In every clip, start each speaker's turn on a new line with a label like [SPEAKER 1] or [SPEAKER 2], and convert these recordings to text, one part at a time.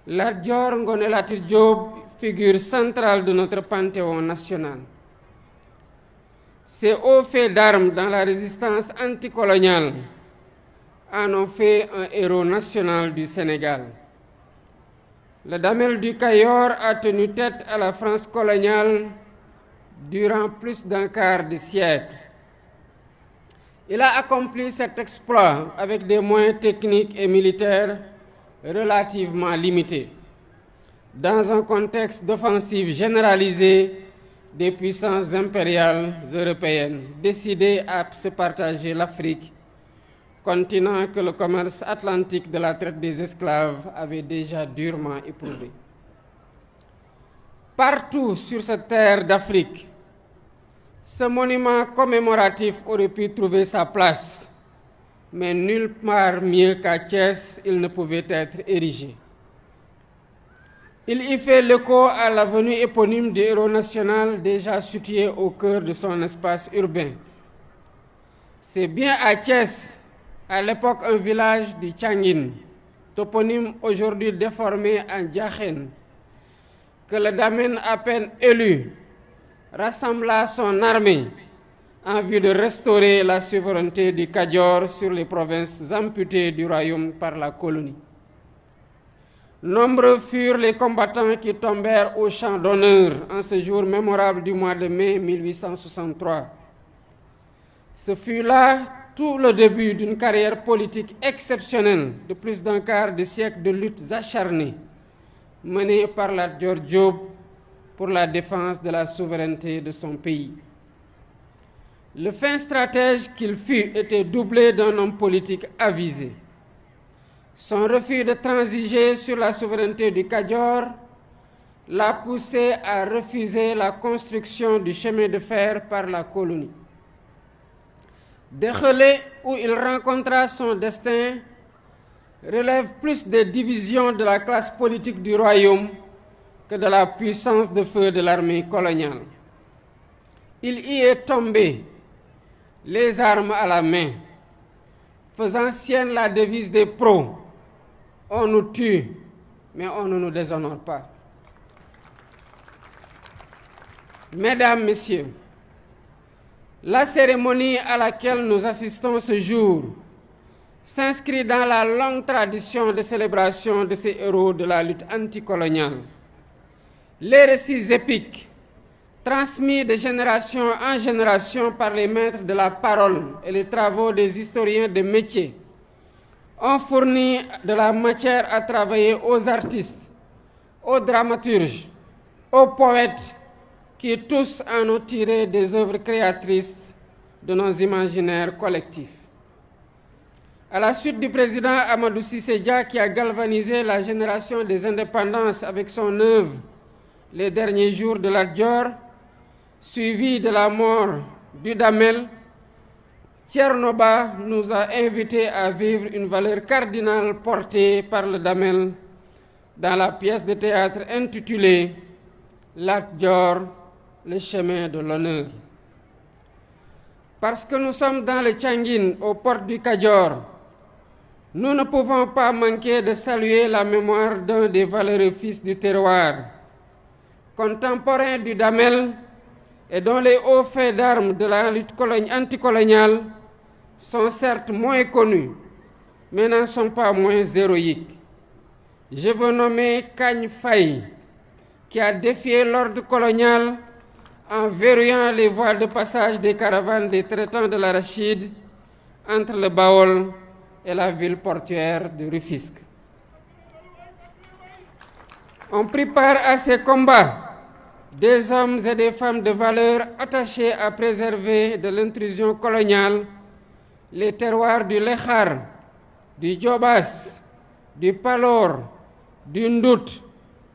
[SPEAKER 1] Lat Dior Ngoné Latyr Diop, figure centrale de notre panthéon national. Ces hauts faits d'armes dans la résistance anticoloniale en ont fait un héros national du Sénégal. Le Damel du Cayor a tenu tête à la France coloniale durant plus d'un quart de siècle. Il a accompli cet exploit avec des moyens techniques et militaires relativement limités, dans un contexte d'offensive généralisée des puissances impériales européennes décidées à se partager l'Afrique, continent que le commerce atlantique de la traite des esclaves avait déjà durement éprouvé. Partout sur cette terre d'Afrique, ce monument commémoratif aurait pu trouver sa place, mais nulle part mieux qu'à Thiès, il ne pouvait être érigé. Il y fait l'écho à l'avenue éponyme du héros national déjà situé au cœur de son espace urbain. C'est bien à Thiès, à l'époque un village du Tchangin, toponyme aujourd'hui déformé en Diakhène, que le Damel à peine élu rassembla son armée en vue de restaurer la souveraineté du Kayor sur les provinces amputées du royaume par la colonie. Nombreux furent les combattants qui tombèrent au champ d'honneur en ce jour mémorable du mois de mai 1863. Ce fut là tout le début d'une carrière politique exceptionnelle de plus d'un quart de siècle de luttes acharnées menées par Lat Dior Diop pour la défense de la souveraineté de son pays. Le fin stratège qu'il fut était doublé d'un homme politique avisé. Son refus de transiger sur la souveraineté du Kayor l'a poussé à refuser la construction du chemin de fer par la colonie. Dégelé, où il rencontra son destin, relève plus des divisions de la classe politique du royaume que de la puissance de feu de l'armée coloniale. Il y est tombé, les armes à la main, faisant sienne la devise des pros: on nous tue, mais on ne nous déshonore pas. Mesdames, Messieurs, la cérémonie à laquelle nous assistons ce jour s'inscrit dans la longue tradition de célébration de ces héros de la lutte anticoloniale. Les récits épiques, transmis de génération en génération par les maîtres de la parole et les travaux des historiens de métier, ont fourni de la matière à travailler aux artistes, aux dramaturges, aux poètes, qui tous en ont tiré des œuvres créatrices de nos imaginaires collectifs. À la suite du président Amadou Cissé Dia, qui a galvanisé la génération des indépendances avec son œuvre Les derniers jours de Lat Dior, suivi de la mort du Damel, Thierno Ba nous a invités à vivre une valeur cardinale portée par le Damel dans la pièce de théâtre intitulée Lat Dior, le chemin de l'honneur. Parce que nous sommes dans le Tchangin, aux portes du Kayor, nous ne pouvons pas manquer de saluer la mémoire d'un des valeureux fils du terroir, contemporain du Damel et dont les hauts faits d'armes de la lutte anticoloniale sont certes moins connus, mais n'en sont pas moins héroïques. Je veux nommer Kagne Faye, qui a défié l'ordre colonial en verrouillant les voies de passage des caravanes des traitants de l'arachide entre le Baol et la ville portuaire de Rufisque. On prit part à ces combats des hommes et des femmes de valeur attachés à préserver de l'intrusion coloniale les terroirs du Lékhar, du Djobas, du Palor, du Ndout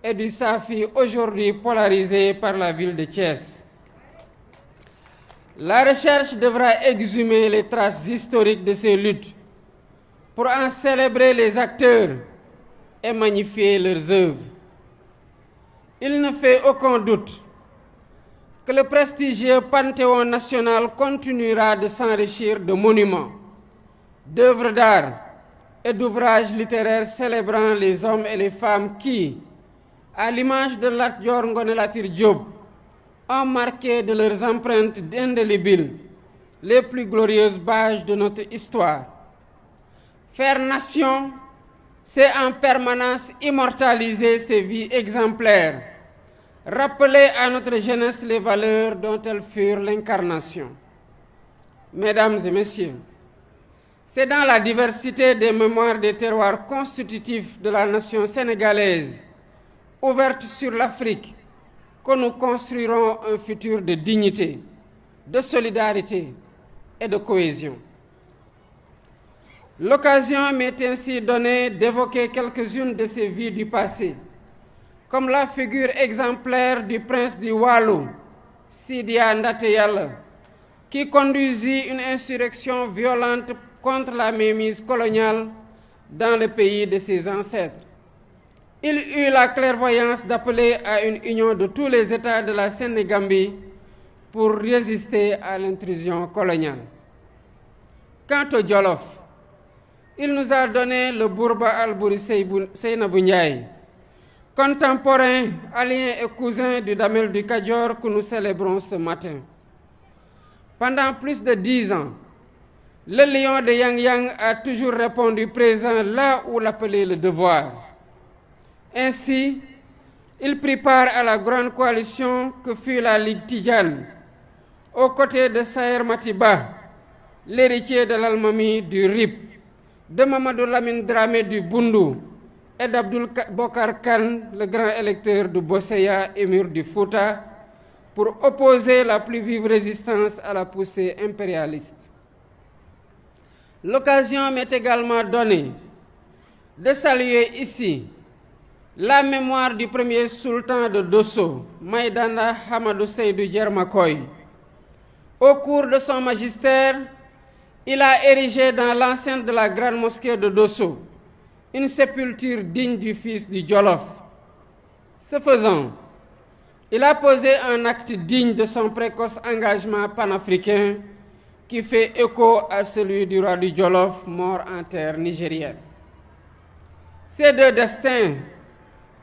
[SPEAKER 1] et du Safi, aujourd'hui polarisés par la ville de Thiès. La recherche devra exhumer les traces historiques de ces luttes pour en célébrer les acteurs et magnifier leurs œuvres. Il ne fait aucun doute que le prestigieux Panthéon national continuera de s'enrichir de monuments, d'œuvres d'art et d'ouvrages littéraires célébrant les hommes et les femmes qui, à l'image de Lat Dior Ngoné Latyr Diop, ont marqué de leurs empreintes indélébiles les plus glorieuses pages de notre histoire. Faire nation, c'est en permanence immortaliser ces vies exemplaires, rappeler à notre jeunesse les valeurs dont elles furent l'incarnation. Mesdames et messieurs, c'est dans la diversité des mémoires des terroirs constitutifs de la nation sénégalaise, ouverte sur l'Afrique, que nous construirons un futur de dignité, de solidarité et de cohésion. L'occasion m'est ainsi donnée d'évoquer quelques-unes de ces vies du passé, comme la figure exemplaire du prince du Waalo, Sidia Ndaté Yalla, qui conduisit une insurrection violente contre la mainmise coloniale dans le pays de ses ancêtres. Il eut la clairvoyance d'appeler à une union de tous les États de la Sénégambie pour résister à l'intrusion coloniale. Quant au Jolof, il nous a donné le Bourba Albouri Seynabou Ndiaye, contemporain, allié et cousin du Damel du Kadior que nous célébrons ce matin. Pendant plus de 10 ans, le lion de Yang Yang a toujours répondu présent là où l'appelait le devoir. Ainsi, il prit part à la grande coalition que fut la Ligue Tidjane, aux côtés de Saher Matiba, l'héritier de l'Almami du RIP, de Mamadou Lamine Dramé du Bundu et d'Abdoul Bokar Khan, le grand électeur de Bosseya, émir du Fouta, pour opposer la plus vive résistance à la poussée impérialiste. L'occasion m'est également donnée de saluer ici la mémoire du premier sultan de Dosso, Maïdana Hamadou Seydou Djermakoy. Au cours de son magistère, il a érigé dans l'enceinte de la grande mosquée de Dosso une sépulture digne du fils du Jolof. Ce faisant, il a posé un acte digne de son précoce engagement panafricain qui fait écho à celui du roi du Jolof mort en terre nigérienne. Ces deux destins,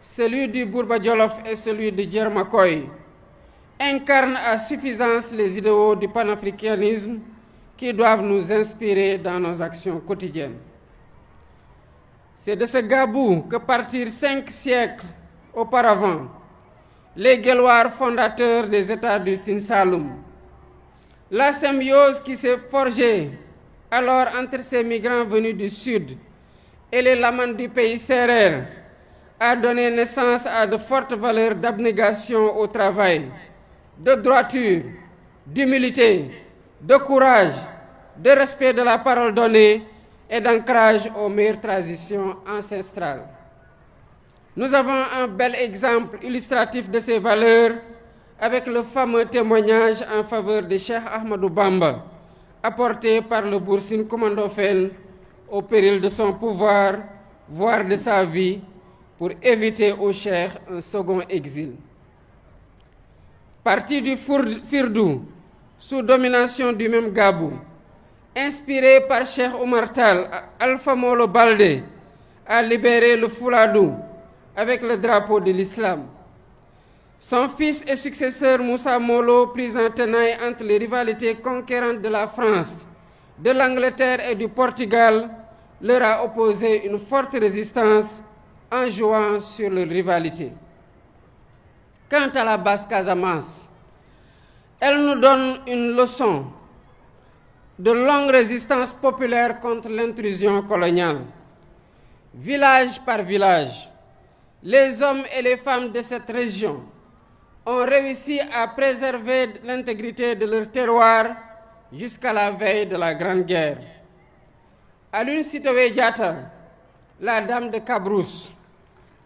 [SPEAKER 1] celui du Bourba Jolof et celui de Djermakoy, incarnent à suffisance les idéaux du panafricanisme qui doivent nous inspirer dans nos actions quotidiennes. C'est de ce Gabou que partirent 5 siècles auparavant les Guelwaars fondateurs des États du Sine Saloum. La symbiose qui s'est forgée alors entre ces migrants venus du sud et les lamans du pays Sérère a donné naissance à de fortes valeurs d'abnégation au travail, de droiture, d'humilité, de courage, de respect de la parole donnée et d'ancrage aux meilleures traditions ancestrales. Nous avons un bel exemple illustratif de ces valeurs avec le fameux témoignage en faveur de Cheikh Ahmadou Bamba, apporté par le Boursine Komandofène au péril de son pouvoir, voire de sa vie, pour éviter au Cheikh un second exil. Parti du Firdou, sous domination du même Gabou, inspiré par Cheikh Oumar Tall, Alpha Molo Baldé a libéré le Fouladou avec le drapeau de l'islam. Son fils et successeur Moussa Molo, pris en tenaille entre les rivalités conquérantes de la France, de l'Angleterre et du Portugal, leur a opposé une forte résistance en jouant sur leur rivalité. Quant à la Basse-Casamance, elle nous donne une leçon de longue résistance populaire contre l'intrusion coloniale. Village par village, les hommes et les femmes de cette région ont réussi à préserver l'intégrité de leur terroir jusqu'à la veille de la Grande Guerre. Aline Sitoé Diatta, la dame de Cabrousse,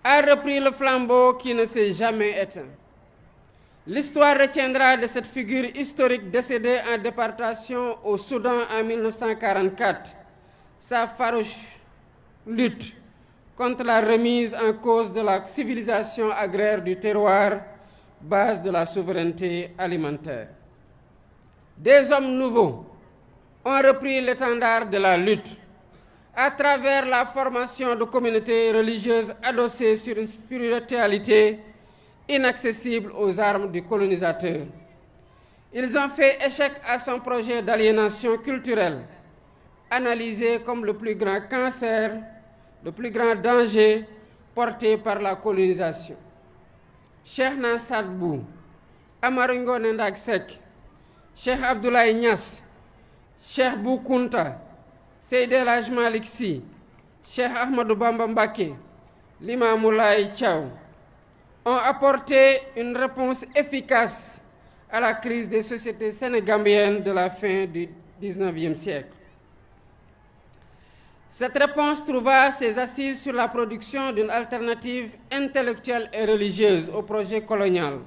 [SPEAKER 1] a repris le flambeau qui ne s'est jamais éteint. L'histoire retiendra de cette figure historique décédée en déportation au Soudan en 1944 sa farouche lutte contre la remise en cause de la civilisation agraire du terroir, base de la souveraineté alimentaire. Des hommes nouveaux ont repris l'étendard de la lutte, à travers la formation de communautés religieuses adossées sur une spiritualité inaccessible aux armes du colonisateur. Ils ont fait échec à son projet d'aliénation culturelle, analysé comme le plus grand cancer, le plus grand danger porté par la colonisation. Cheikh Saad Bou, Amadou Ngoné Ndak Seck, Cheikh Abdoulaye Niass, Cheikh Bou Kounta, Seydi El Hadji Malick Sy, Cheikh Ahmadou Bamba Mbacké, Limamou Laye Thiaw ont apporté une réponse efficace à la crise des sociétés sénégambiennes de la fin du XIXe siècle. Cette réponse trouva ses assises sur la production d'une alternative intellectuelle et religieuse au projet colonial.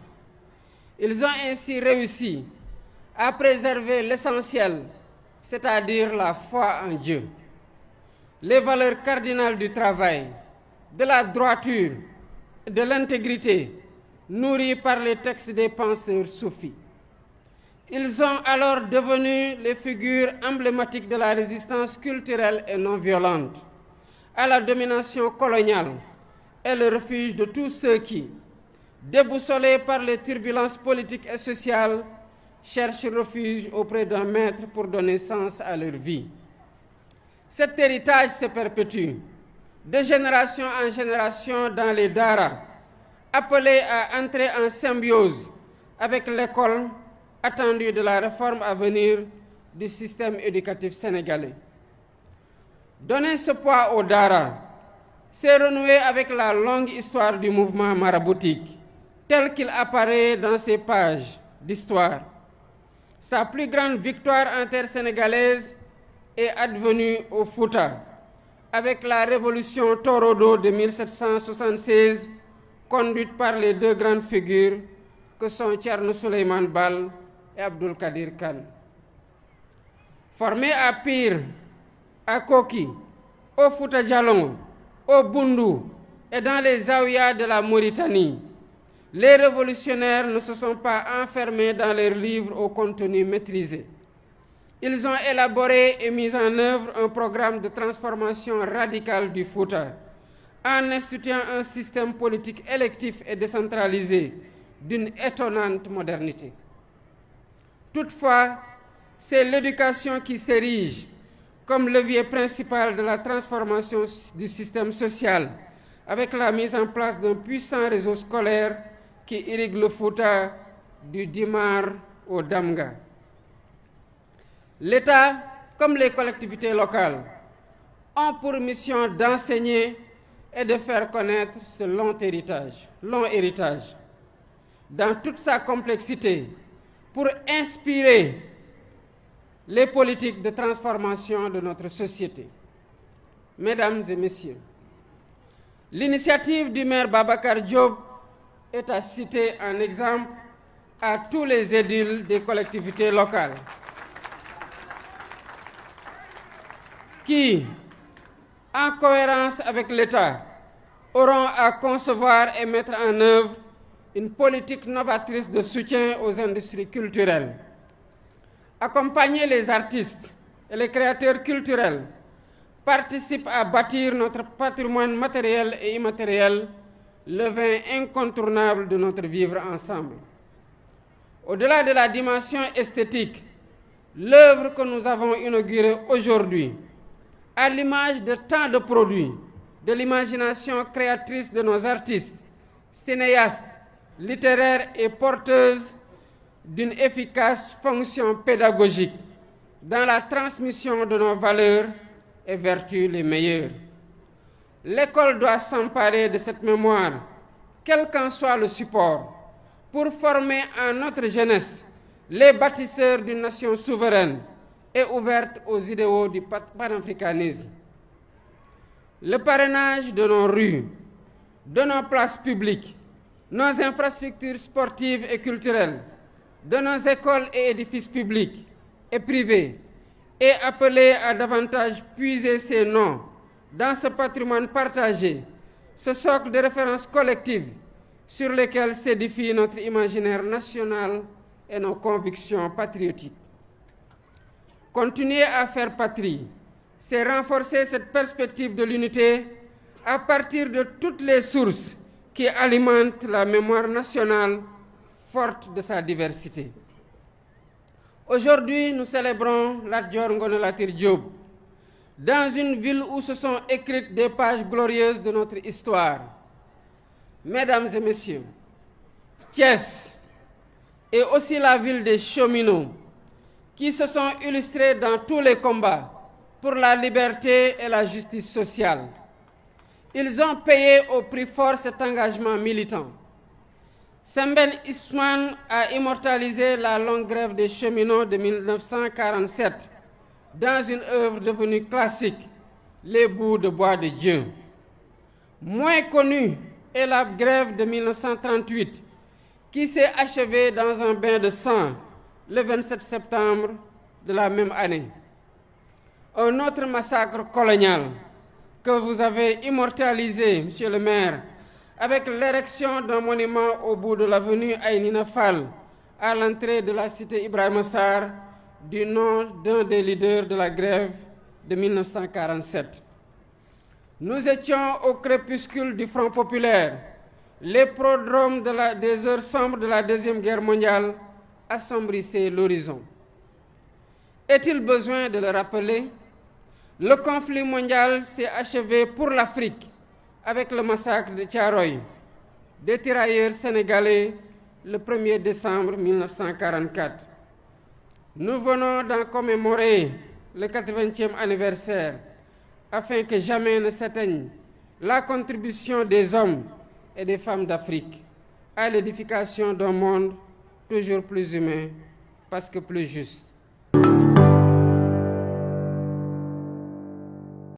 [SPEAKER 1] Ils ont ainsi réussi à préserver l'essentiel, c'est-à-dire la foi en Dieu, les valeurs cardinales du travail, de la droiture, de l'intégrité, nourries par les textes des penseurs soufis. Ils sont alors devenus les figures emblématiques de la résistance culturelle et non violente à la domination coloniale et le refuge de tous ceux qui, déboussolés par les turbulences politiques et sociales, cherchent refuge auprès d'un maître pour donner sens à leur vie. Cet héritage se perpétue de génération en génération dans les daras, appelés à entrer en symbiose avec l'école attendue de la réforme à venir du système éducatif sénégalais. Donner ce poids aux daras, c'est renouer avec la longue histoire du mouvement maraboutique, tel qu'il apparaît dans ces pages d'histoire. Sa plus grande victoire intersénégalaise est advenue au Fouta, avec la révolution Torodo de 1776, conduite par les deux grandes figures que sont Thierno Souleymane Baal et Abdoul Kadir Kane. Formés à Pire, à Koki, au Fouta Djalongo, au Bundu et dans les Zaouïas de la Mauritanie, les révolutionnaires ne se sont pas enfermés dans leurs livres au contenu maîtrisé. Ils ont élaboré et mis en œuvre un programme de transformation radicale du Fouta, en instituant un système politique électif et décentralisé d'une étonnante modernité. Toutefois, c'est l'éducation qui s'érige comme levier principal de la transformation du système social, avec la mise en place d'un puissant réseau scolaire qui irrigue le Fouta du Dimar au Damga. L'État, comme les collectivités locales, ont pour mission d'enseigner et de faire connaître ce long héritage, dans toute sa complexité, pour inspirer les politiques de transformation de notre société. Mesdames et messieurs, l'initiative du maire Babacar Diop est à citer en exemple à tous les édiles des collectivités locales qui, en cohérence avec l'État, auront à concevoir et mettre en œuvre une politique novatrice de soutien aux industries culturelles. Accompagner les artistes et les créateurs culturels participe à bâtir notre patrimoine matériel et immatériel, le vin incontournable de notre vivre ensemble. Au-delà de la dimension esthétique, l'œuvre que nous avons inaugurée aujourd'hui, à l'image de tant de produits, de l'imagination créatrice de nos artistes, cinéastes, littéraires et porteuses d'une efficace fonction pédagogique dans la transmission de nos valeurs et vertus les meilleures. L'école doit s'emparer de cette mémoire, quel qu'en soit le support, pour former en notre jeunesse les bâtisseurs d'une nation souveraine et ouverte aux idéaux du panafricanisme. Le parrainage de nos rues, de nos places publiques, nos infrastructures sportives et culturelles, de nos écoles et édifices publics et privés est appelé à davantage puiser ses noms dans ce patrimoine partagé, ce socle de référence collective sur lesquels s'édifie notre imaginaire national et nos convictions patriotiques. Continuer à faire patrie c'est renforcer cette perspective de l'unité à partir de toutes les sources qui alimentent la mémoire nationale forte de sa diversité. Aujourd'hui, nous célébrons Lat Dior Ngoné Latyr Diop, dans une ville où se sont écrites des pages glorieuses de notre histoire. Mesdames et messieurs, Thiès est aussi la ville des cheminots qui se sont illustrés dans tous les combats pour la liberté et la justice sociale. Ils ont payé au prix fort cet engagement militant. Sembène Ousmane a immortalisé la longue grève des cheminots de 1947 dans une œuvre devenue classique, Les bouts de bois de Dieu. Moins connue est la grève de 1938, qui s'est achevée dans un bain de sang le 27 septembre de la même année. Un autre massacre colonial que vous avez immortalisé, Monsieur le maire, avec l'érection d'un monument au bout de l'avenue Aynina Fall, à l'entrée de la cité Ibrahima Sarr, du nom d'un des leaders de la grève de 1947. Nous étions au crépuscule du Front populaire. Les prodromes des heures sombres de la Deuxième Guerre mondiale assombrissaient l'horizon. Est-il besoin de le rappeler? Le conflit mondial s'est achevé pour l'Afrique avec le massacre de Thiaroye, des tirailleurs sénégalais, le 1er décembre 1944. Nous venons d'en commémorer le 80e anniversaire afin que jamais ne s'éteigne la contribution des hommes et des femmes d'Afrique à l'édification d'un monde toujours plus humain parce que plus juste.